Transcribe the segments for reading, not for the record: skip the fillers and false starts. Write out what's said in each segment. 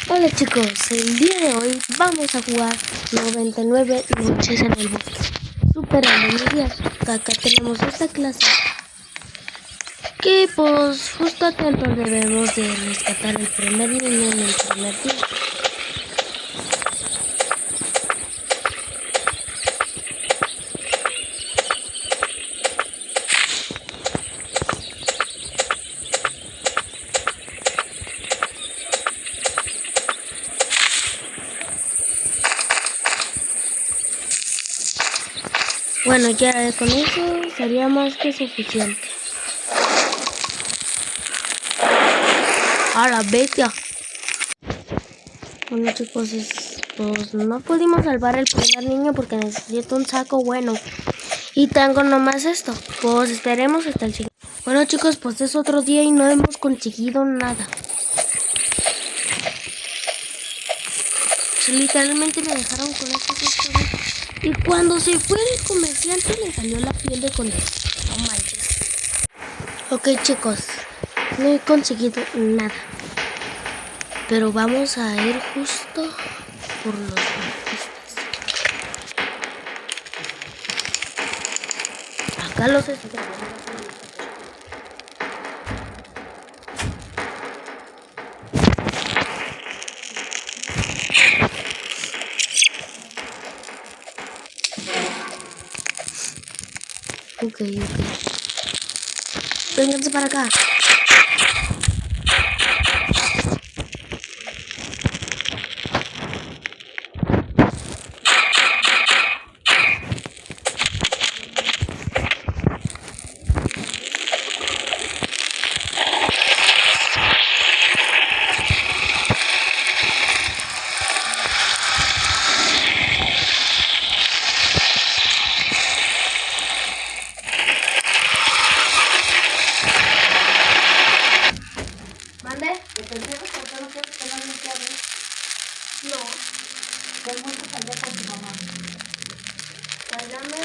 Hola chicos, el día de hoy vamos a jugar 99 noches en el bosque, superando mis días. Acá tenemos esta clase que pues justo atentos debemos de rescatar el primer niño en el primer día. Bueno, ya con eso sería más que suficiente. A la bestia. Bueno chicos, pues no pudimos salvar el primer niño porque necesito un saco bueno. Y tengo nomás esto. Pues esperemos hasta el siguiente. Bueno chicos, pues es otro día y no hemos conseguido nada. Literalmente me dejaron con estos cosas. Y cuando se fue el comerciante le salió la piel de conejo. No manches. Ok chicos, no he conseguido nada. Pero vamos a ir justo por los artistas. Acá los estoy. Ok. Vénganse para acá. No. ¿Qué mucho salió con tu mamá? Págame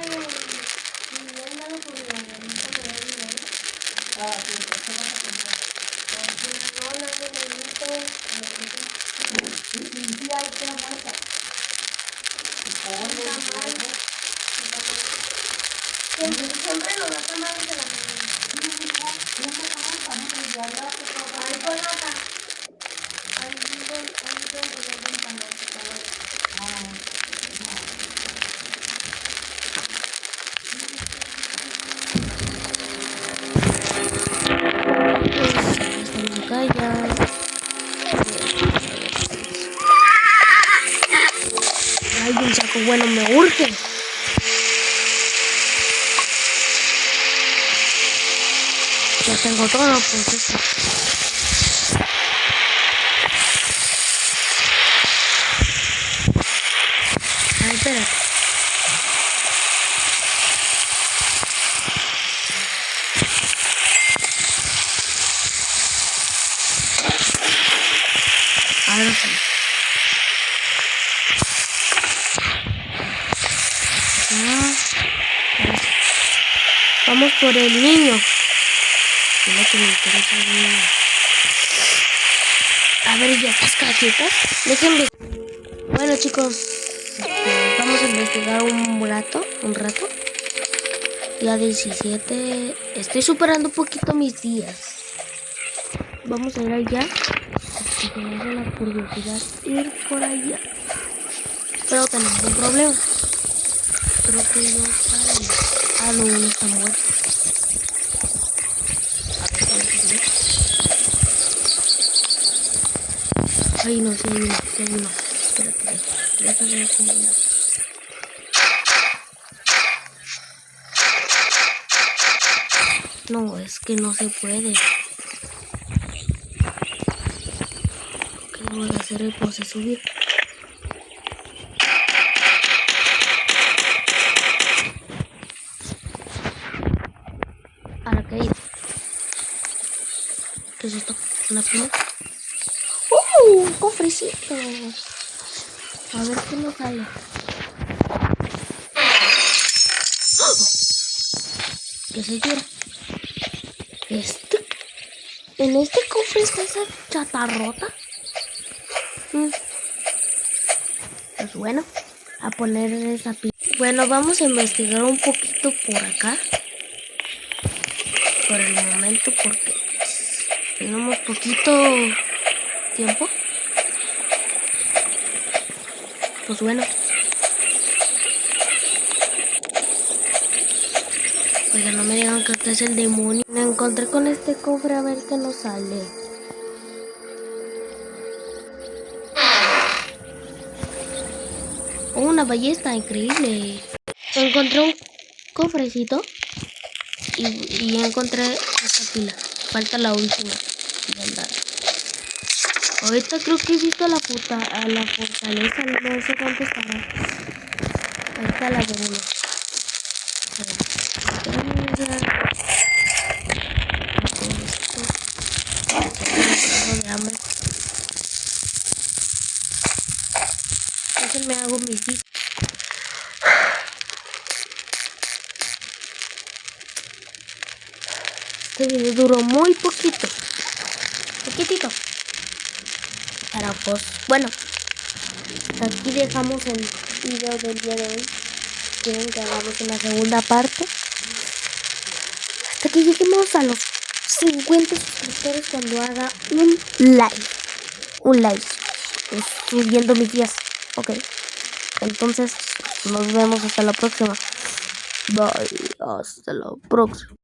dinero por la revista de dinero. Ah, sí, ¿qué vas a comprar? No, no me necesito. Y sí, hay que muestra. Siempre nos da tamales de la mañana. Ay, con nota. Ay, estamos acá ya. Ay, un saco bueno, me urge. Ya tengo todo, pues esto. Ay, espérate. Ahora sí. Vamos por el niño. Tiene que me interesa el niño. A ver, ya estas cajitas. Déjenme. Bueno, chicos, vamos a investigar un rato. Ya 17. Estoy superando un poquito mis días. Vamos a ir allá. Porque me da la curiosidad ir por allá. Pero tenemos un problema. Creo que no sale. Ah, no, uno está muerto. Ay, no, sí hay uno. Espérate, déjame acumular. No, es que no se puede. ¿Qué voy a hacer? El pose subir. A la caída. ¿Qué es esto? ¿Una pluma? Un cofrecito. A ver qué nos sale. ¡Oh! ¿Qué se quiere? en este cofre está esa chatarrota. Pues bueno, a poner esa pila. Bueno, vamos a investigar un poquito por acá. Por el momento, porque tenemos poquito tiempo. Pues bueno. Oiga, no me digan que este es el demonio. Me encontré con este cofre a ver qué nos sale. Oh, una ballesta, increíble. Encontré un cofrecito y encontré esta pila. Falta la última. Ahorita creo que he visto a la fortaleza. No sé cuánto estará. Ahorita la veremos. De hambre. Entonces me hago mis discos. Este video duró muy poquitito. Pero pues, bueno, aquí dejamos el video del día de hoy. Quieren que hagamos una segunda parte. Hasta que lleguemos a los 50 suscriptores cuando haga un live. Subiendo mis días. Ok. Entonces, nos vemos hasta la próxima. Bye. Hasta la próxima.